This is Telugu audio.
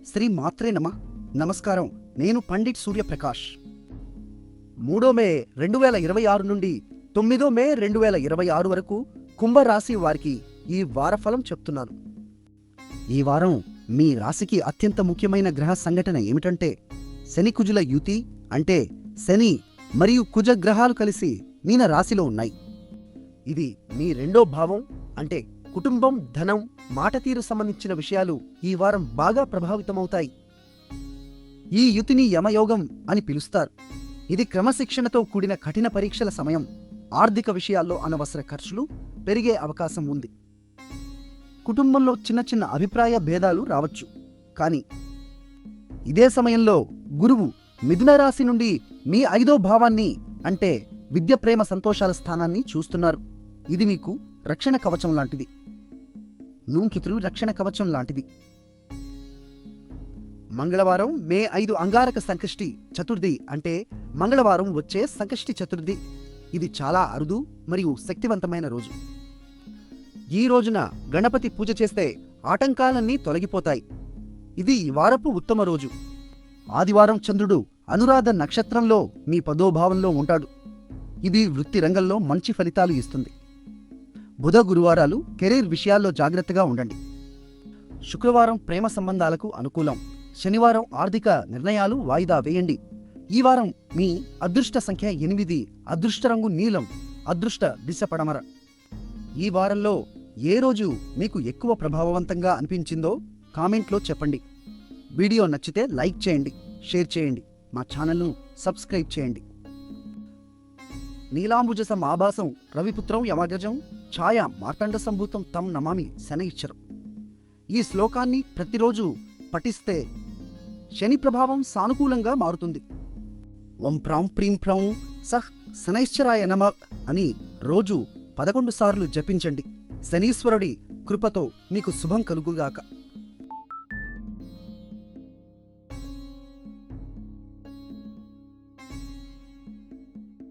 శ్రీ మాత్రే నమః. నమస్కారం. నేను పండిట్ సూర్యప్రకాష్. 3 మే 2026 నుండి 9 మే 2026 వరకు కుంభరాశి వారికి ఈ వారఫలం చెప్తున్నాను. ఈ వారం మీ రాశికి అత్యంత ముఖ్యమైన గ్రహ సంఘటన ఏమిటంటే శని కుజుల యుతి. అంటే శని మరియు కుజ గ్రహాలు కలిసి మీన రాశిలో ఉన్నాయి. ఇది మీ రెండో భావం, అంటే కుటుంబం, ధనం, మాట తీరు సంబంధించిన విషయాలు ఈ వారం బాగా ప్రభావితమవుతాయి. ఈ యుతిని యమయోగం అని పిలుస్తారు. ఇది క్రమశిక్షణతో కూడిన కఠిన పరీక్షల సమయం. ఆర్థిక విషయాల్లో అనవసర ఖర్చులు పెరిగే అవకాశం ఉంది. కుటుంబంలో చిన్న చిన్న అభిప్రాయ భేదాలు రావచ్చు. కానీ ఇదే సమయంలో గురువు మిథున రాశి నుండి మీ 5వ భావాన్ని, అంటే విద్య, ప్రేమ, సంతోషాల స్థానాన్ని చూస్తున్నారు. ఇది మీకు రక్షణ కవచం లాంటిది. నూంకితులు రక్షణ కవచం లాంటిది. మంగళవారం మే 5 అంగారక సంకష్టి చతుర్థి, అంటే మంగళవారం వచ్చే సంకష్టి చతుర్థి. ఇది చాలా అరుదు మరియు శక్తివంతమైన రోజు. ఈ రోజున గణపతి పూజ చేస్తే ఆటంకాలన్నీ తొలగిపోతాయి. ఇది ఈ వారపు ఉత్తమ రోజు. ఆదివారం చంద్రుడు అనురాధ నక్షత్రంలో మీ 10వ భావంలో ఉంటాడు. ఇది వృత్తి రంగంలో మంచి ఫలితాలు ఇస్తుంది. బుధ, గురువారాలు కెరీర్ విషయాల్లో జాగ్రత్తగా ఉండండి. శుక్రవారం ప్రేమ సంబంధాలకు అనుకూలం. శనివారం ఆర్థిక నిర్ణయాలు వాయిదా వేయండి. ఈ వారం మీ అదృష్ట సంఖ్య 8, అదృష్ట రంగు నీలం, అదృష్ట దిశ పడమర. ఈ వారంలో ఏ రోజు మీకు ఎక్కువ ప్రభావవంతంగా అనిపించిందో కామెంట్లో చెప్పండి. వీడియో నచ్చితే లైక్ చేయండి, షేర్ చేయండి, మా ఛానల్ను సబ్స్క్రైబ్ చేయండి. నీలాంబుజసం ఆభాసం రవిపుత్రం యమగజం ఛాయ మార్కండ సంభూతం తం నమామి శనైశ్చరం. ఈ శ్లోకాన్ని ప్రతిరోజు పఠిస్తే శని ప్రభావం సానుకూలంగా మారుతుంది. ఓం ప్రాం ప్రీం ప్రాం సహ్ శనైశ్చరాయ నమః అని రోజు 11 సార్లు జపించండి. శనీశ్వరుడి కృపతో మీకు శుభం కలుగుగాక.